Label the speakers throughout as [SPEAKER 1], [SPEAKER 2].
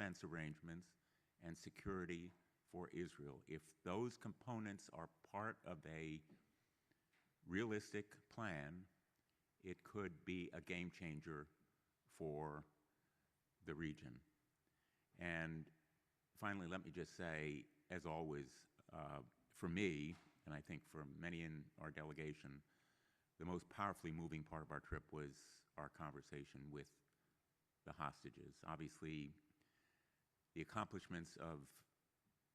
[SPEAKER 1] defense arrangements, and security for Israel. If those components are part of a realistic plan, it could be a game changer for the region. And finally, let me just say, as always, for me, and I think for many in our delegation, the most powerfully moving part of our trip was our conversation with the hostages. Obviously, the accomplishments of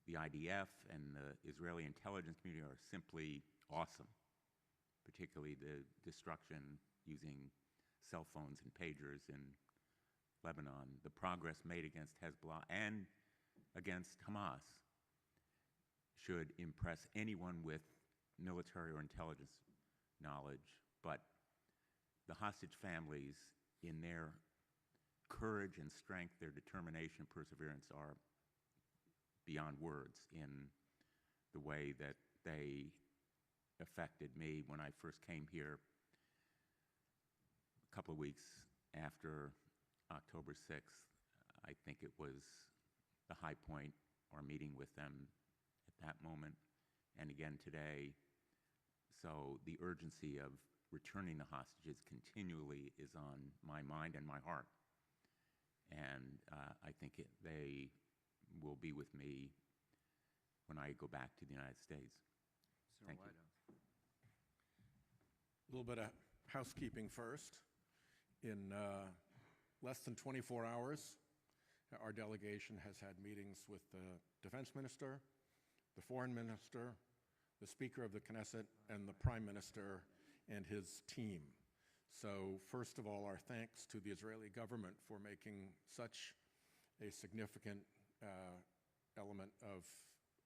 [SPEAKER 1] the IDF and the Israeli intelligence community are simply awesome, particularly the destruction using cell phones and pagers in Lebanon, the progress made against Hezbollah and against Hamas should impress anyone with military or intelligence knowledge. But the hostage families, in their courage and strength, their determination and perseverance, are beyond words in the way that they affected me when I first came here a couple of weeks after October 6th. I think it was the high point, our meeting with them at that moment, and again today. So the urgency of returning the hostages continually is on my mind and my heart. And I think they will be with me when I go back to the United States. Thank you.
[SPEAKER 2] A little bit of housekeeping first. In less than 24 hours, our delegation has had meetings with the defense minister, the foreign minister, the Speaker of the Knesset, and the Prime Minister and his team. So first of all, our thanks to the Israeli government for making such a significant element of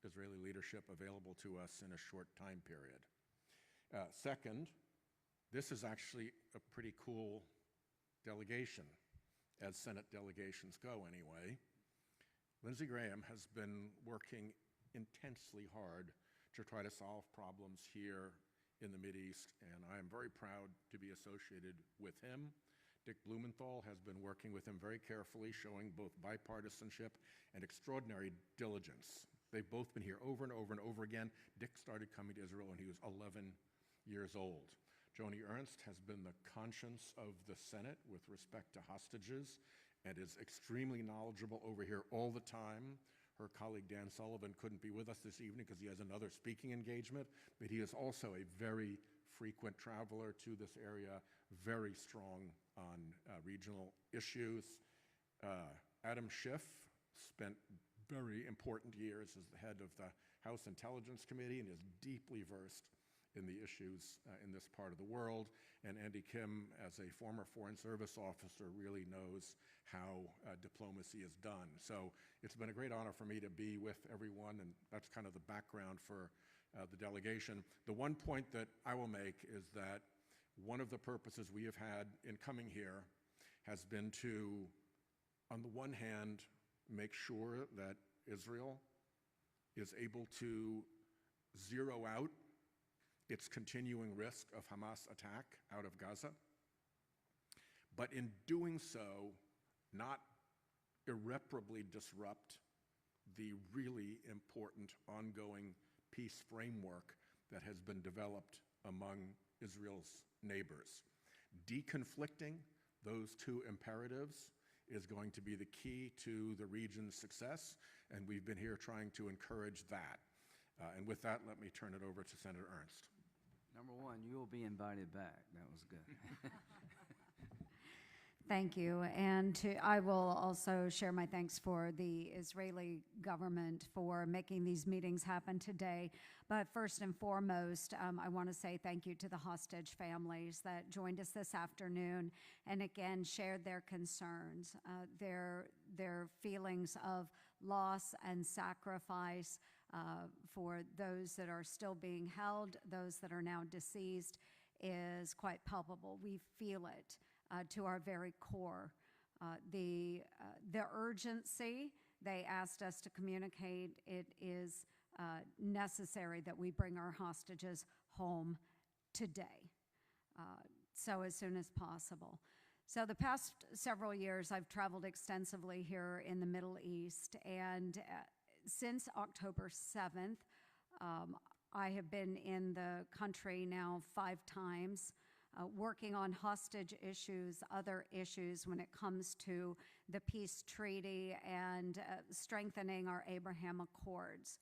[SPEAKER 2] Israeli leadership available to us in a short time period. Second, this is actually a pretty cool delegation, as Senate delegations go anyway. Lindsey Graham has been working intensely hard to try to solve problems here in the Mideast, and I am very proud to be associated with him. Dick Blumenthal has been working with him very carefully, showing both bipartisanship and extraordinary diligence. They've both been here over and over and over again. Dick started coming to Israel when he was 11 years old. Joni Ernst has been the conscience of the Senate with respect to hostages and is extremely knowledgeable over here all the time. Her colleague Dan Sullivan couldn't be with us this evening because he has another speaking engagement, but he is also a very frequent traveler to this area, very strong on regional issues. Adam Schiff spent very important years as the head of the House Intelligence Committee and is deeply versed in the issues in this part of the world. And Andy Kim, as a former Foreign Service officer, really knows how diplomacy is done. So it's been a great honor for me to be with everyone, and that's kind of the background for the delegation. The one point that I will make is that one of the purposes we have had in coming here has been to, on the one hand, make sure that Israel is able to zero out its continuing risk of Hamas attack out of Gaza, but in doing so, not irreparably disrupt the really important ongoing peace framework that has been developed among Israel's neighbors. Deconflicting those two imperatives is going to be the key to the region's success, and we've been here trying to encourage that. And with that, let me turn it over to Senator Ernst.
[SPEAKER 3] Number one, you will be invited back. That was good.
[SPEAKER 4] Thank you. And I will also share my thanks for the Israeli government for making these meetings happen today. But first and foremost, I want to say thank you to the hostage families that joined us this afternoon and again shared their concerns, their feelings of loss and sacrifice for those that are still being held, those that are now deceased, is quite palpable. We feel it to our very core. The urgency they asked us to communicate, it is necessary that we bring our hostages home today, so as soon as possible. So the past several years, I've traveled extensively here in the Middle East, and since October 7th, I have been in the country now 5 times, working on hostage issues, other issues when it comes to the peace treaty and strengthening our Abraham Accords.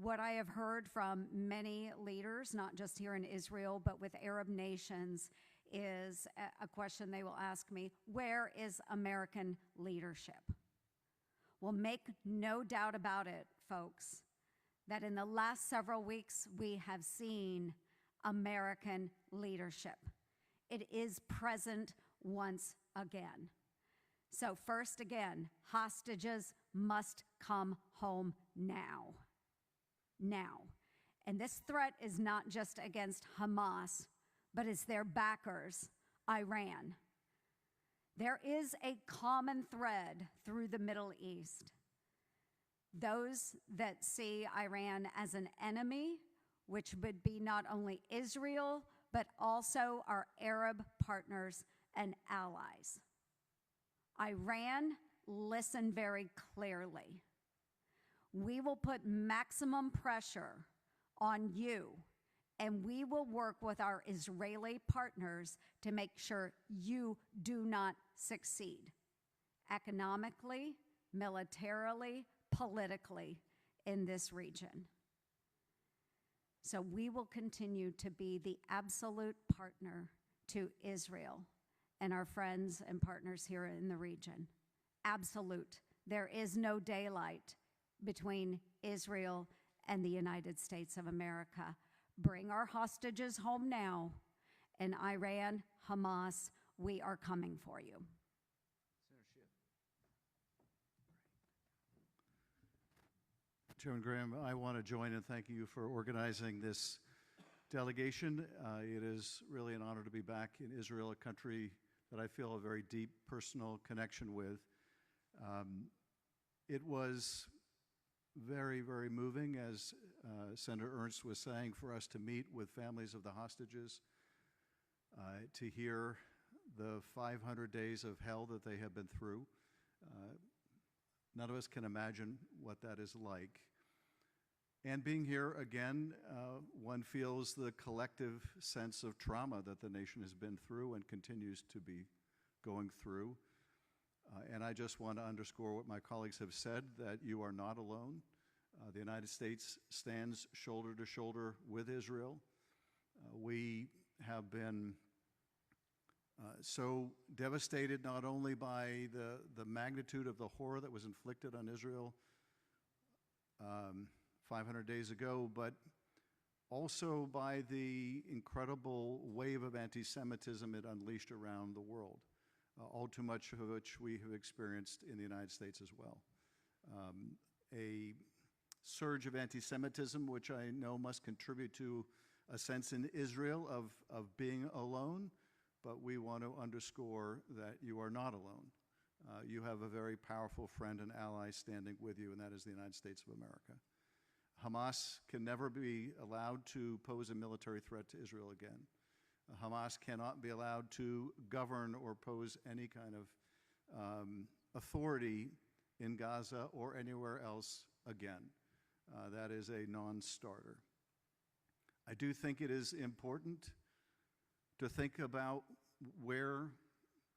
[SPEAKER 4] What I have heard from many leaders, not just here in Israel, but with Arab nations, is a question they will ask me: where is American leadership? Well, make no doubt about it, folks, that in the last several weeks we have seen American leadership. It is present once again. So first again, hostages must come home now. Now. And this threat is not just against Hamas, but it's their backers, Iran. There is a common thread through the Middle East. Those that see Iran as an enemy, which would be not only Israel, but also our Arab partners and allies. Iran, listen very clearly. We will put maximum pressure on you, and we will work with our Israeli partners to make sure you do not succeed economically, militarily, politically in this region. So we will continue to be the absolute partner to Israel and our friends and partners here in the region. Absolute. There is no daylight between Israel and the United States of America. Bring our hostages home now, and Iran, Hamas, we are coming for you.
[SPEAKER 5] Chairman Graham, I want to join in thanking you for organizing this delegation. It is really an honor to be back in Israel, a country that I feel a very deep personal connection with. It was very, very moving, as Senator Ernst was saying, for us to meet with families of the hostages, to hear the 500 days of hell that they have been through. None of us can imagine what that is like. And being here again, one feels the collective sense of trauma that the nation has been through and continues to be going through. And I just want to underscore what my colleagues have said, that you are not alone. The United States stands shoulder to shoulder with Israel. We have been so devastated not only by the magnitude of the horror that was inflicted on Israel 500 days ago, but also by the incredible wave of anti-Semitism it unleashed around the world, all too much of which we have experienced in the United States as well. A surge of anti-Semitism, which I know must contribute to a sense in Israel of being alone, but we want to underscore that you are not alone. You have a very powerful friend and ally standing with you, and that is the United States of America. Hamas can never be allowed to pose a military threat to Israel again. Hamas cannot be allowed to govern or pose any kind of authority in Gaza or anywhere else again. That is a non-starter. I do think it is important to think about where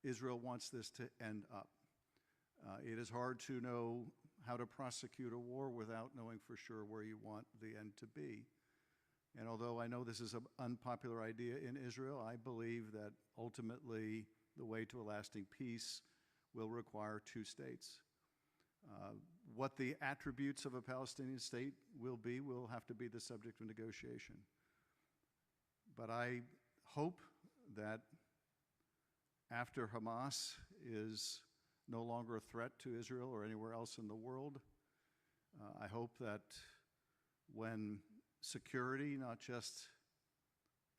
[SPEAKER 5] Israel wants this to end up. It is hard to know how to prosecute a war without knowing for sure where you want the end to be. And although I know this is an unpopular idea in Israel, I believe that ultimately the way to a lasting peace will require 2 states. What the attributes of a Palestinian state will have to be the subject of negotiation. But I hope that after Hamas is no longer a threat to Israel or anywhere else in the world, I hope that when security, not just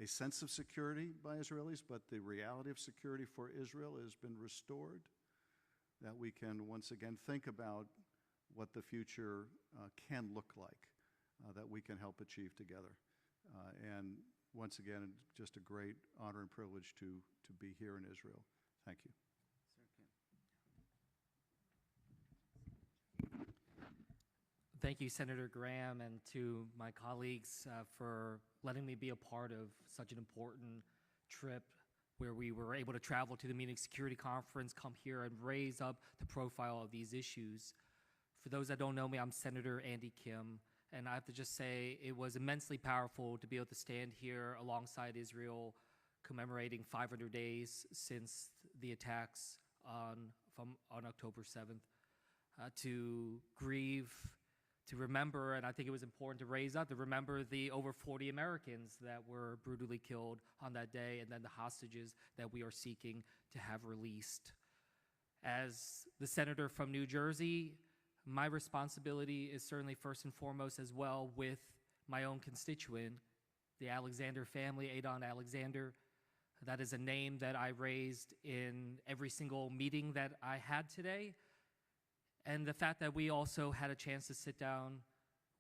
[SPEAKER 5] a sense of security by Israelis, but the reality of security for Israel has been restored, that we can once again think about what the future can look like, that we can help achieve together. And once again, just a great honor and privilege to be here in Israel. Thank you.
[SPEAKER 6] Thank you, Senator Graham, and to my colleagues for letting me be a part of such an important trip where we were able to travel to the Munich Security Conference, come here and raise up the profile of these issues. For those that don't know me, I'm Senator Andy Kim, and I have to just say it was immensely powerful to be able to stand here alongside Israel commemorating 500 days since the attacks on October 7th, to grieve, to remember, and I think it was important to raise up, to remember the over 40 Americans that were brutally killed on that day, and then the hostages that we are seeking to have released. As the senator from New Jersey, my responsibility is certainly first and foremost as well with my own constituent, the Alexander family, Adon Alexander. That is a name that I raised in every single meeting that I had today. And the fact that we also had a chance to sit down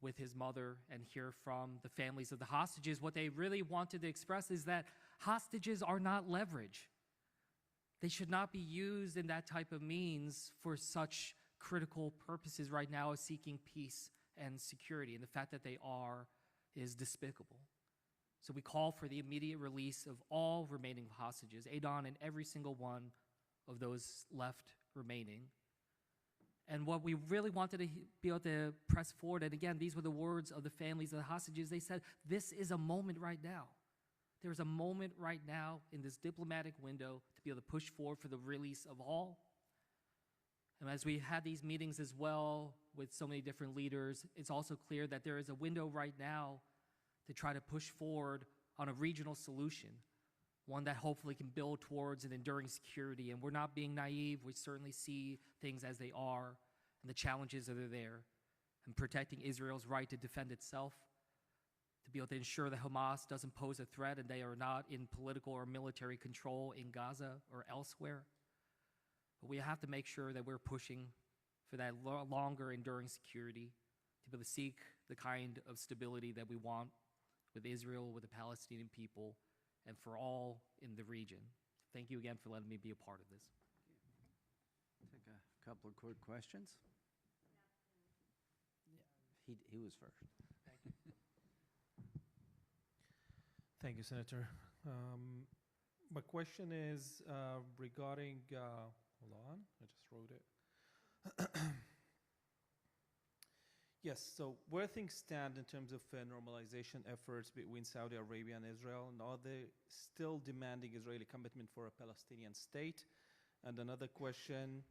[SPEAKER 6] with his mother and hear from the families of the hostages, what they really wanted to express is that hostages are not leverage. They should not be used in that type of means for such critical purposes right now as seeking peace and security. And the fact that they are is despicable. So we call for the immediate release of all remaining hostages, Adon and every single one of those left remaining. And what we really wanted to be able to press forward, and again, these were the words of the families of the hostages, they said, this is a moment right now. There's a moment right now in this diplomatic window to be able to push forward for the release of all. And as we had these meetings as well with so many different leaders, it's also clear that there is a window right now to try to push forward on a regional solution, one that hopefully can build towards an enduring security. And we're not being naive. We certainly see things as they are and the challenges that are there, and protecting Israel's right to defend itself, to be able to ensure that Hamas doesn't pose a threat and they are not in political or military control in Gaza or elsewhere. But we have to make sure that we're pushing for that longer enduring security, to be able to seek the kind of stability that we want with Israel, with the Palestinian people, and for all in the region. Thank you again for letting me be a part of this.
[SPEAKER 3] Take a couple of quick questions. Yeah, he was first.
[SPEAKER 6] Thank you.
[SPEAKER 7] Thank you, Senator. My question is regarding, hold on, I just wrote it. Yes, so where things stand in terms of normalization efforts between Saudi Arabia and Israel, and are they still demanding Israeli commitment for a Palestinian state? And another question,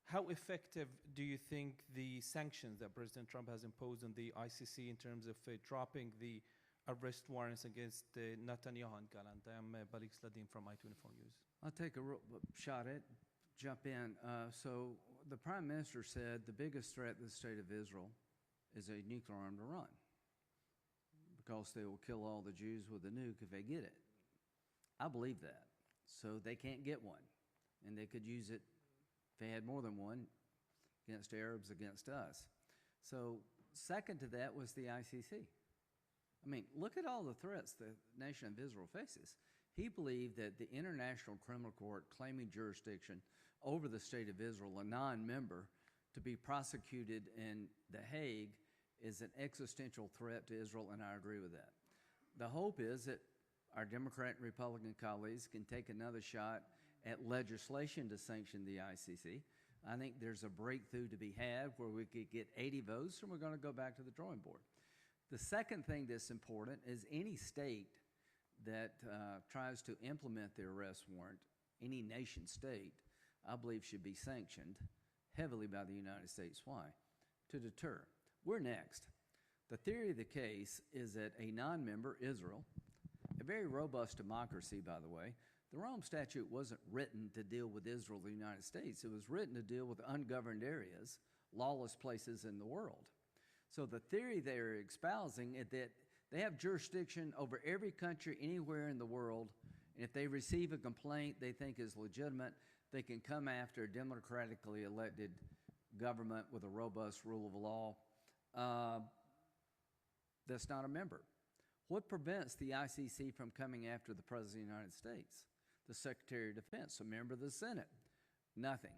[SPEAKER 7] how effective do you think the sanctions that President Trump has imposed on the ICC in terms of dropping the arrest warrants against Netanyahu and Gallant? I'm Balik Sladim from I-24 News.
[SPEAKER 3] I'll take a shot at, jump in. So the Prime Minister said the biggest threat to the state of Israel is a nuclear-armed Iran, because they will kill all the Jews with a nuke if they get it. I believe that. So they can't get one, and they could use it if they had more than one against Arabs, against us. So second to that was the ICC. I mean, look at all the threats the nation of Israel faces. He believed that the International Criminal Court claiming jurisdiction over the state of Israel, a non-member, to be prosecuted in The Hague is an existential threat to Israel, and I agree with that. The hope is that our Democrat and Republican colleagues can take another shot at legislation to sanction the ICC. I think there's a breakthrough to be had where we could get 80 votes, and we're going to go back to the drawing board. The second thing that's important is any state that tries to implement the arrest warrant, any nation state, I believe should be sanctioned heavily by the United States. Why? To deter. We're next. The theory of the case is that a non-member, Israel, a very robust democracy, by the way, the Rome Statute wasn't written to deal with Israel, the United States. It was written to deal with ungoverned areas, lawless places in the world. So the theory they're espousing is that they have jurisdiction over every country anywhere in the world, and if they receive a complaint they think is legitimate, they can come after a democratically elected government with a robust rule of law that's not a member. What prevents the ICC from coming after the President of the United States? the Secretary of Defense, a member of the Senate. Nothing.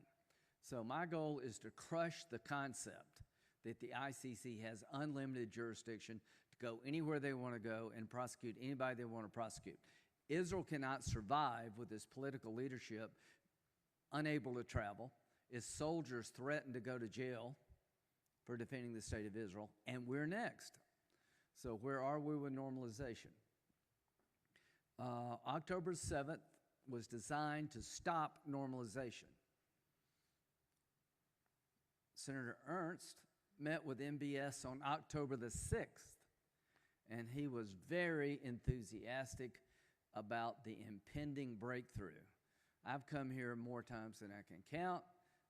[SPEAKER 3] So my goal is to crush the concept that the ICC has unlimited jurisdiction to go anywhere they want to go and prosecute anybody they want to prosecute. Israel cannot survive with its political leadership unable to travel, its soldiers threaten to go to jail for defending the state of Israel, and we're next. So where are we with normalization? October 7th was designed to stop normalization. Senator Ernst met with MBS on October the 6th, and he was very enthusiastic about the impending breakthrough. I've come here more times than I can count.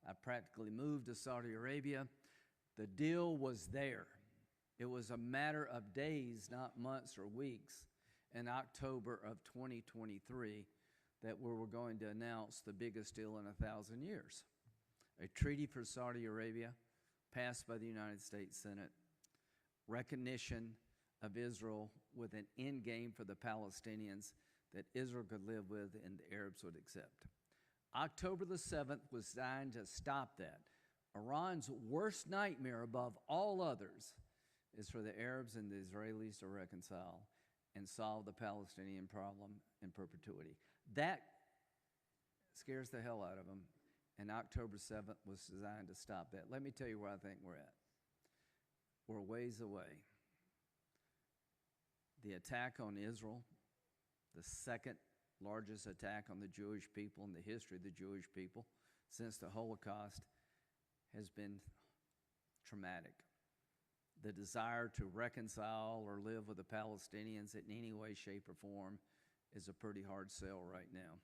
[SPEAKER 3] I practically moved to Saudi Arabia. The deal was there. It was a matter of days, not months or weeks, in October of 2023 that we were going to announce the biggest deal in 1,000 years. A treaty for Saudi Arabia, passed by the United States Senate, recognition of Israel with an end game for the Palestinians that Israel could live with and the Arabs would accept. October the 7th was designed to stop that. Iran's worst nightmare above all others is for the Arabs and the Israelis to reconcile and solve the Palestinian problem in perpetuity. That scares the hell out of them, and October 7th was designed to stop that. Let me tell you where I think we're at. We're ways away. The attack on Israel, the second largest attack on the Jewish people in the history of the Jewish people since the Holocaust, has been traumatic. The desire to reconcile or live with the Palestinians in any way, shape, or form is a pretty hard sell right now.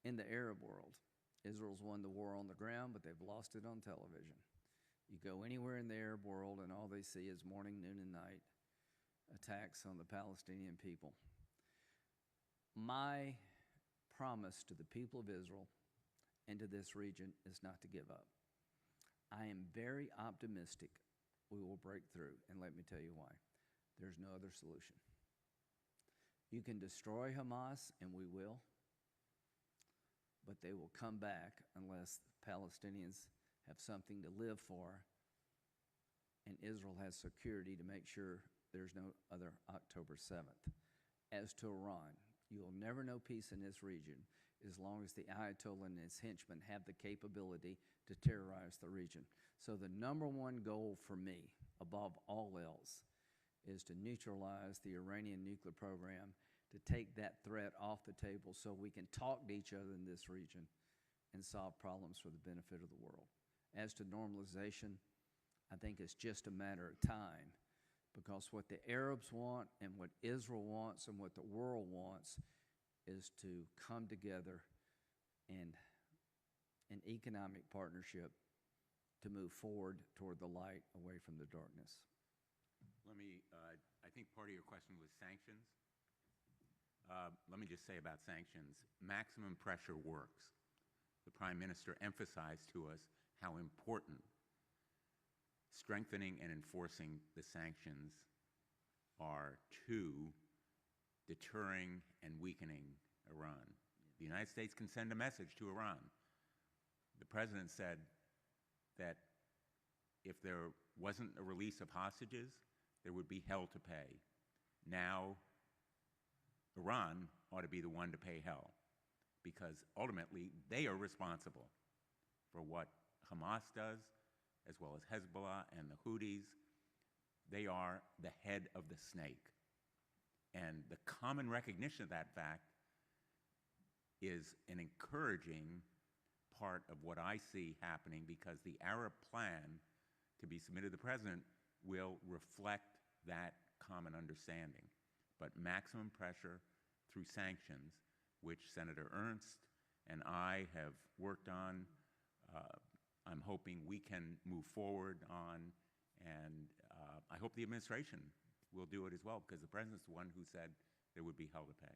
[SPEAKER 3] In the Arab world, Israel's won the war on the ground, but they've lost it on television. You go anywhere in the Arab world, and all they see is morning, noon, and night attacks on the Palestinian people. My promise to the people of Israel and to this region is not to give up. I am very optimistic we will break through, and let me tell you why. There's no other solution. You can destroy Hamas, and we will, but they will come back unless Palestinians have something to live for and Israel has security to make sure there's no other October 7th. As to Iran, you will never know peace in this region as long as the Ayatollah and his henchmen have the capability to terrorize the region. So the number one goal for me, above all else, is to neutralize the Iranian nuclear program, to take that threat off the table so we can talk to each other in this region and solve problems for the benefit of the world. As to normalization, I think it's just a matter of time, because what the Arabs want and what Israel wants and what the world wants is to come together in an economic partnership to move forward toward the light, away from the darkness.
[SPEAKER 1] Let me, I think part of your question was sanctions. Let me just say about sanctions, maximum pressure works. The Prime Minister emphasized to us how important strengthening and enforcing the sanctions are to deterring and weakening Iran. The United States can send a message to Iran. The President said that if there wasn't a release of hostages, there would be hell to pay. Now, Iran ought to be the one to pay hell, because ultimately they are responsible for what Hamas does, as well as Hezbollah and the Houthis. They are the head of the snake. And the common recognition of that fact is an encouraging part of what I see happening, because the Arab plan to be submitted to the President will reflect that common understanding. But maximum pressure through sanctions, which Senator Ernst and I have worked on, I'm hoping we can move forward on, and I hope the administration will do it as well, because the President's the one who said there would be hell to pay.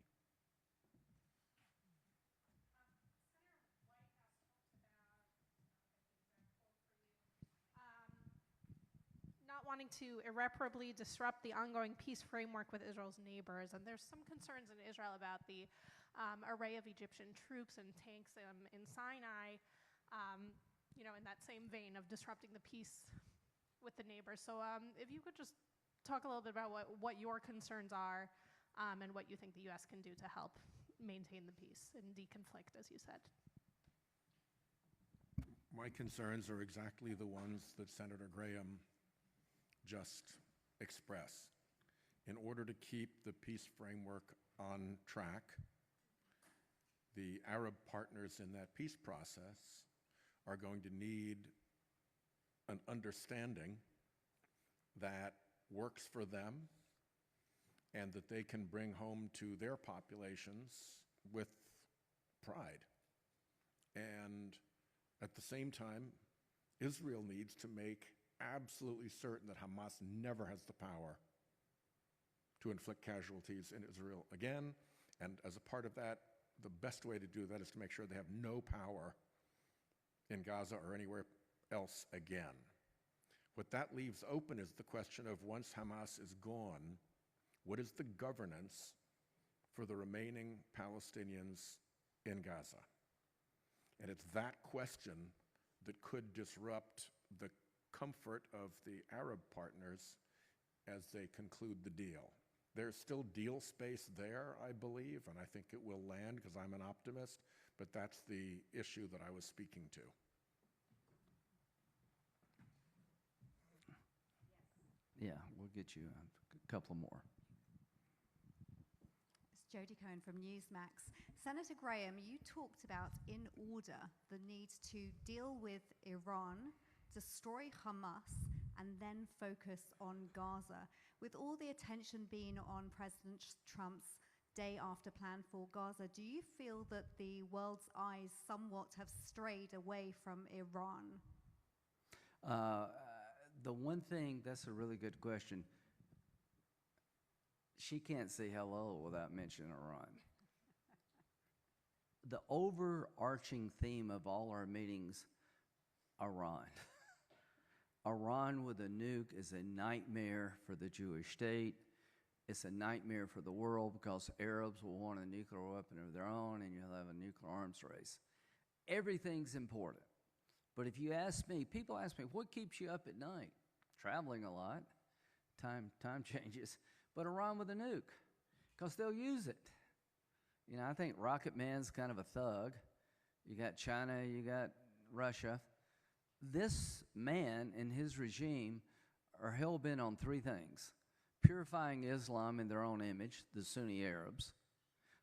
[SPEAKER 8] Not wanting to irreparably disrupt the ongoing peace framework with Israel's neighbors. And there's some concerns in Israel about the array of Egyptian troops and tanks in Sinai, in that same vein of disrupting the peace with the neighbors. So if you could just talk a little bit about what your concerns are and what you think the U.S. can do to help maintain the peace and deconflict, as you said.
[SPEAKER 2] My concerns are exactly the ones that Senator Graham just expressed. In order to keep the peace framework on track, the Arab partners in that peace process are going to need an understanding that works for them and that they can bring home to their populations with pride. And at the same time, Israel needs to make absolutely certain that Hamas never has the power to inflict casualties in Israel again. And as a part of that, the best way to do that is to make sure they have no power in Gaza or anywhere else again. What that leaves open is the question of, once Hamas is gone, what is the governance for the remaining Palestinians in Gaza? And it's that question that could disrupt the comfort of the Arab partners as they conclude the deal. There's still deal space there, I believe, and I think it will land because I'm an optimist, but that's the issue that I was speaking to.
[SPEAKER 3] Yeah, we'll get you a couple more.
[SPEAKER 9] It's Joni from Newsmax. Senator Graham, you talked about, in order, the need to deal with Iran, destroy Hamas, and then focus on Gaza. With all the attention being on President Trump's day after plan for Gaza, do you feel that the world's eyes somewhat have strayed away from Iran?
[SPEAKER 3] The one thing, that's a really good question. She can't say hello without mentioning Iran. The overarching theme of all our meetings, Iran. Iran with a nuke is a nightmare for the Jewish state. It's a nightmare for the world because Arabs will want a nuclear weapon of their own and you'll have a nuclear arms race. Everything's important. But if you ask me, people ask me, what keeps you up at night? Traveling a lot, time changes, but Iran with a nuke, because they'll use it. You know, I think Rocket Man's kind of a thug. You got China, you got Russia. This man and his regime are hell-bent on three things: purifying Islam in their own image, the Sunni Arabs,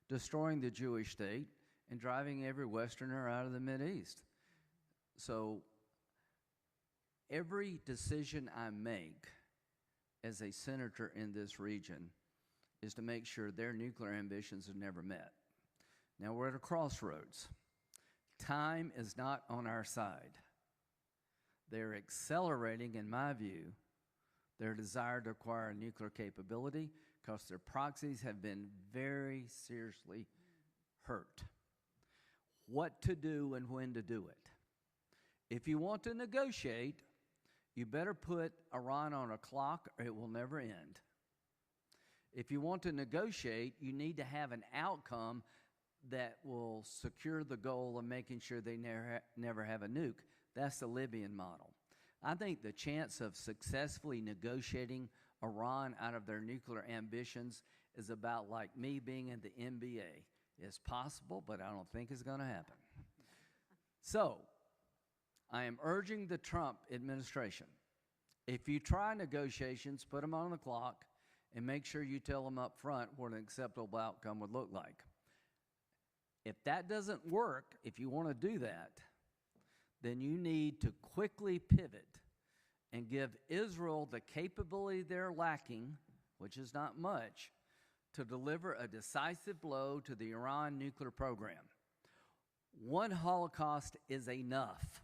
[SPEAKER 3] destroying the Jewish state, and driving every Westerner out of the Mideast. So every decision I make as a senator in this region is to make sure their nuclear ambitions are never met. Now we're at a crossroads. Time is not on our side. They're accelerating, in my view, their desire to acquire nuclear capability because their proxies have been very seriously hurt. What to do and when to do it. If you want to negotiate, you better put Iran on a clock or it will never end. If you want to negotiate, you need to have an outcome that will secure the goal of making sure they never have a nuke. That's the Libyan model. I think the chance of successfully negotiating Iran out of their nuclear ambitions is about like me being in the NBA. It's possible, but I don't think it's going to happen. So, I am urging the Trump administration, if you try negotiations, put them on the clock and make sure you tell them up front what an acceptable outcome would look like. If that doesn't work, if you want to do that, then you need to quickly pivot and give Israel the capability they're lacking, which is not much, to deliver a decisive blow to the Iran nuclear program. One Holocaust is enough.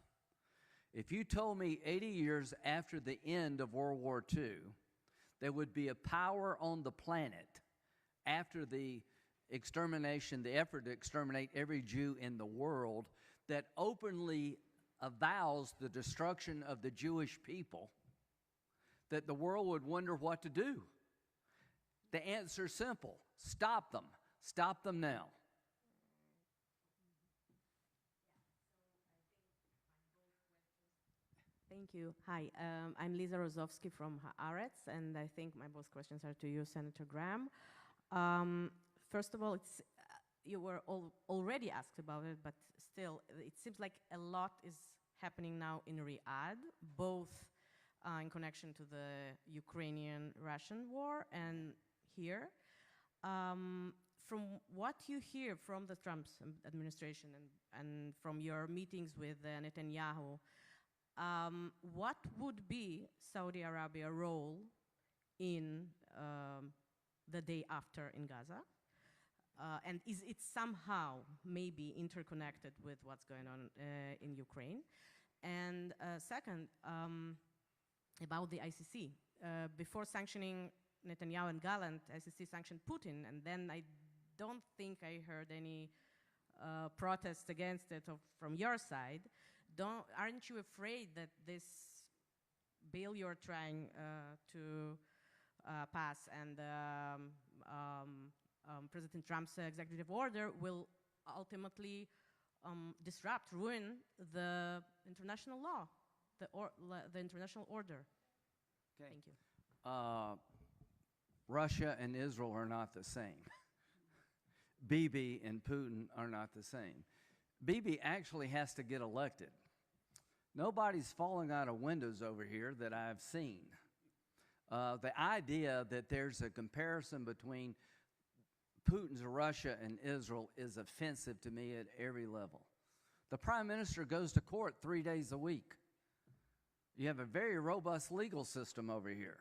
[SPEAKER 3] If you told me 80 years after the end of World War II, there would be a power on the planet after the extermination, the effort to exterminate every Jew in the world, that openly avows the destruction of the Jewish people, that the world would wonder what to do. The answer is simple: stop them. Stop them now.
[SPEAKER 10] Thank you. Hi, I'm Lisa Rozovsky from R-S, and I think my both questions are to you, Senator Graham. First of all, you were already asked about it, but still, it seems like a lot is happening now in Riyadh, both in connection to the Ukrainian-Russian war and here. From what you hear from the Trump administration and from your meetings with Netanyahu, what would be Saudi Arabia's role in the day after in Gaza? And is it somehow maybe interconnected with what's going on in Ukraine? And second, about the ICC. Before sanctioning Netanyahu and Gallant, ICC sanctioned Putin, and then I don't think I heard any protests against it from your side. Aren't you afraid that this bill you're trying to pass and President Trump's executive order will ultimately disrupt, ruin the international law, the international order?
[SPEAKER 3] Okay.
[SPEAKER 10] Thank you.
[SPEAKER 3] Russia and Israel are not the same. Bibi and Putin are not the same. Bibi actually has to get elected. Nobody's falling out of windows over here that I've seen. The idea that there's a comparison between Putin's Russia and Israel is offensive to me at every level. The Prime Minister goes to court 3 days a week. You have a very robust legal system over here.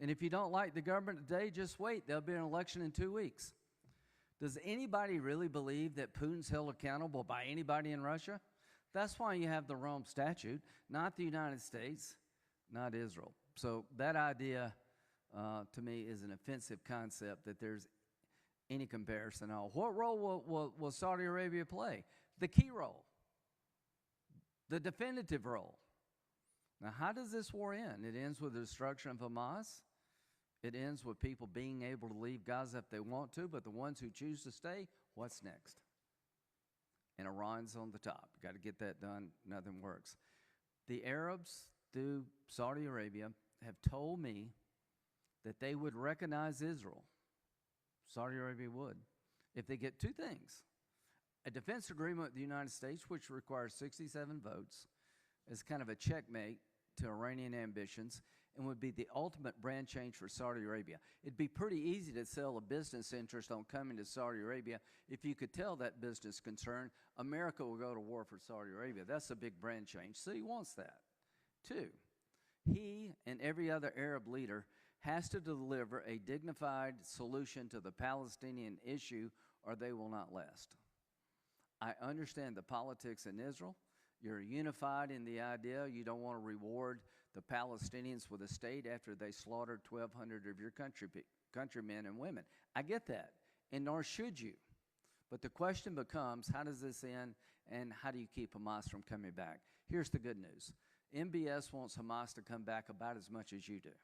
[SPEAKER 3] And if you don't like the government today, just wait. There'll be an election in 2 weeks. Does anybody really believe that Putin's held accountable by anybody in Russia? That's why you have the Rome Statute, not the United States, not Israel. So that idea, to me, is an offensive concept that there's any comparison at all. What role will Saudi Arabia play? The key role, the definitive role. Now, how does this war end? It ends with the destruction of Hamas. It ends with people being able to leave Gaza if they want to, but the ones who choose to stay, what's next? And Iran's on the top. You've got to get that done. Nothing works. The Arabs, through Saudi Arabia, have told me that they would recognize Israel. Saudi Arabia would, if they get two things. A defense agreement with the United States, which requires 67 votes, is kind of a checkmate to Iranian ambitions, and would be the ultimate brand change for Saudi Arabia. It'd be pretty easy to sell a business interest on coming to Saudi Arabia if you could tell that business concern, America will go to war for Saudi Arabia. That's a big brand change. So he wants that. Two, he and every other Arab leader has to deliver a dignified solution to the Palestinian issue, or they will not last. I understand the politics in Israel. You're unified in the idea you don't want to reward the Palestinians with a state after they slaughtered 1,200 of your countrymen and women. I get that, and nor should you. But the question becomes, how does this end, and how do you keep Hamas from coming back? Here's the good news. MBS wants Hamas to come back about as much as you do.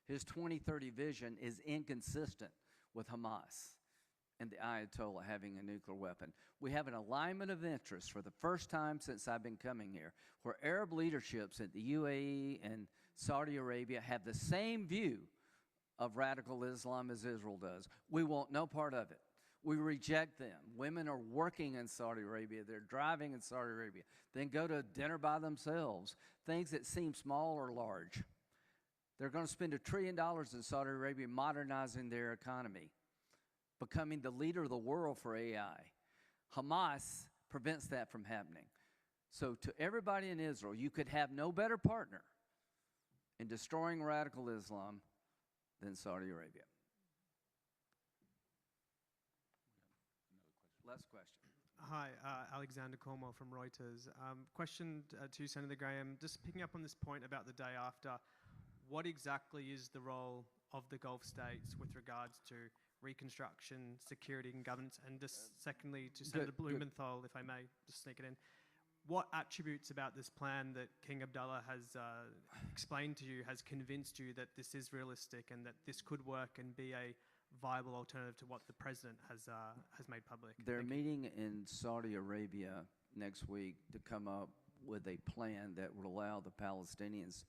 [SPEAKER 3] His 2030 vision is inconsistent with Hamas and the Ayatollah having a nuclear weapon. We have an alignment of interest for the first time since I've been coming here, where Arab leaderships at the UAE and Saudi Arabia have the same view of radical Islam as Israel does. We want no part of it. We reject them. Women are working in Saudi Arabia. They're driving in Saudi Arabia. Then go to dinner by themselves, things that seem small or large. They're going to spend $1 trillion in Saudi Arabia modernizing their economy, becoming the leader of the world for AI. Hamas prevents that from happening. So to everybody in Israel, you could have no better partner in destroying radical Islam than Saudi Arabia. Last question.
[SPEAKER 11] Hi, Alexander Cornwell from Reuters. Question to Senator Graham, just picking up on this point about the day after, what exactly is the role of the Gulf states with regards to reconstruction, security and governance? And just secondly, to Senator Blumenthal, if I may just sneak it in, what attributes about this plan that King Abdullah has explained to you has convinced you that this is realistic and that this could work and be a viable alternative to what the president has made public?
[SPEAKER 3] They're meeting in Saudi Arabia next week to come up with a plan that would allow the Palestinians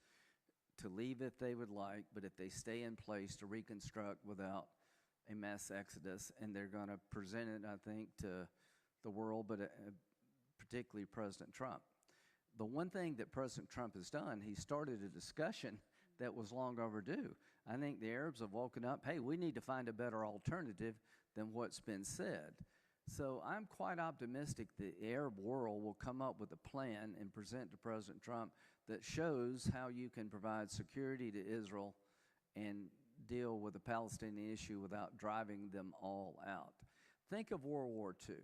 [SPEAKER 3] to leave if they would like, but if they stay in place, to reconstruct without a mass exodus. And they're going to present it, I think, to the world, but particularly President Trump. The one thing that President Trump has done, he started a discussion that was long overdue. I think the Arabs have woken up, hey, we need to find a better alternative than what's been said. So I'm quite optimistic the Arab world will come up with a plan and present to President Trump that shows how you can provide security to Israel and deal with the Palestinian issue without driving them all out. Think of World War II.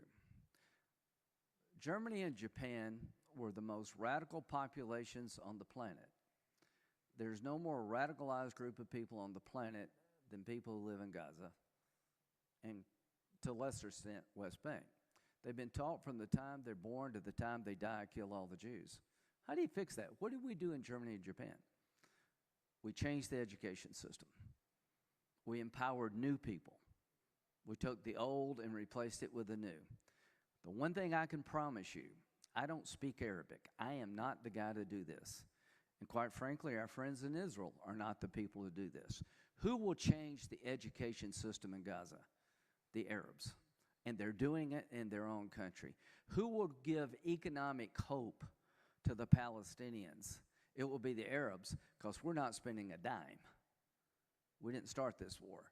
[SPEAKER 3] Germany and Japan were the most radical populations on the planet. There's no more radicalized group of people on the planet than people who live in Gaza, and to a lesser extent, West Bank. They've been taught from the time they're born to the time they die, kill all the Jews. How do you fix that? What did we do in Germany and Japan? We changed the education system. We empowered new people. We took the old and replaced it with the new. The one thing I can promise you, I don't speak Arabic. I am not the guy to do this. And quite frankly, our friends in Israel are not the people to do this. Who will change the education system in Gaza? The Arabs. And they're doing it in their own country. Who will give economic hope to the Palestinians? It will be the Arabs, because we're not spending a dime. We didn't start this war.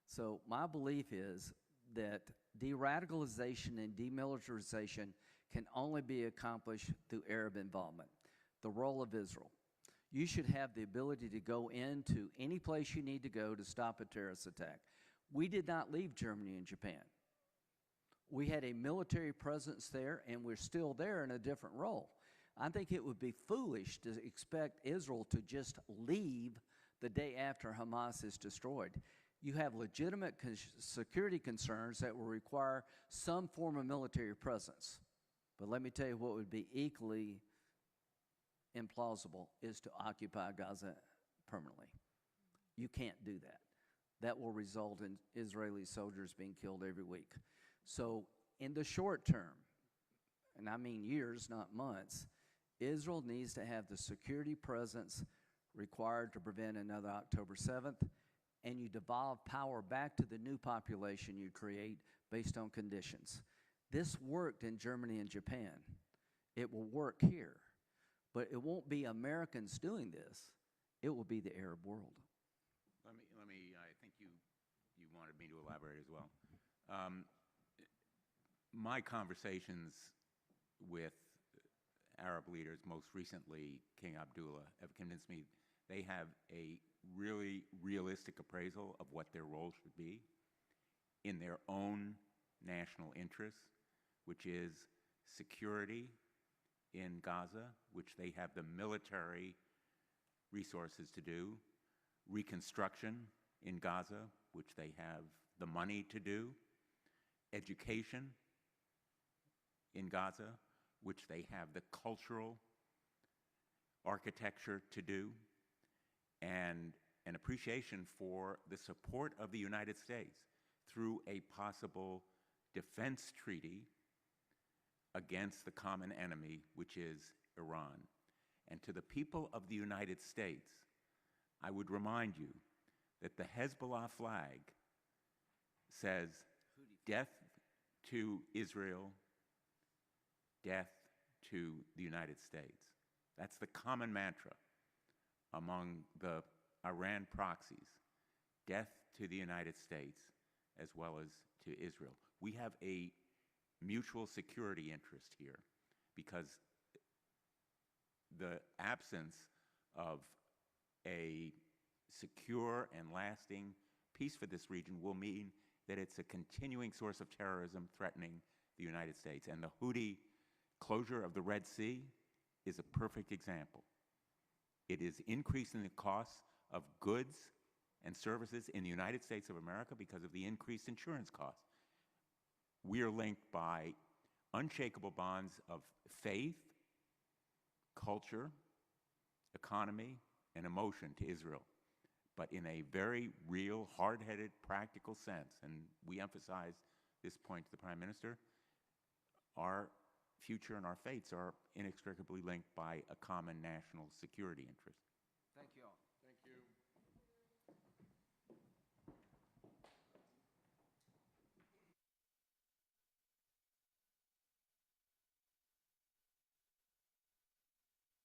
[SPEAKER 3] So my belief is that de-radicalization and demilitarization can only be accomplished through Arab involvement. The role of Israel. You should have the ability to go into any place you need to go to stop a terrorist attack. We did not leave Germany and Japan. We had a military presence there, and we're still there in a different role. I think it would be foolish to expect Israel to just leave the day after Hamas is destroyed. You have legitimate security concerns that will require some form of military presence. But let me tell you what would be equally implausible is to occupy Gaza permanently. You can't do that. That will result in Israeli soldiers being killed every week. So in the short term, and I mean years, not months, Israel needs to have the security presence required to prevent another October 7th, and you devolve power back to the new population you create based on conditions. This worked in Germany and Japan. It will work here. But it won't be Americans doing this. It will be the Arab world.
[SPEAKER 1] I think you wanted me to elaborate as well. My conversations with Arab leaders, most recently King Abdullah, have convinced me they have a really realistic appraisal of what their role should be in their own national interests, which is security in Gaza, which they have the military resources to do, reconstruction in Gaza, which they have the money to do, education in Gaza, which they have the cultural architecture to do, and an appreciation for the support of the United States through a possible defense treaty against the common enemy, which is Iran. And to the people of the United States, I would remind you that the Hezbollah flag says, death to Israel, death to the United States. That's the common mantra among the Iran proxies, death to the United States as well as to Israel. We have a mutual security interest here because the absence of a secure and lasting peace for this region will mean that it's a continuing source of terrorism threatening the United States. And the Houthi closure of the Red Sea is a perfect example. It is increasing the costs of goods and services in the United States of America because of the increased insurance costs. We are linked by unshakable bonds of faith, culture, economy, and emotion to Israel, but in a very real, hard-headed, practical sense, and we emphasize this point to the Prime Minister, our future and our fates are inextricably linked by a common national security interest.
[SPEAKER 3] Thank you all.
[SPEAKER 2] Thank you.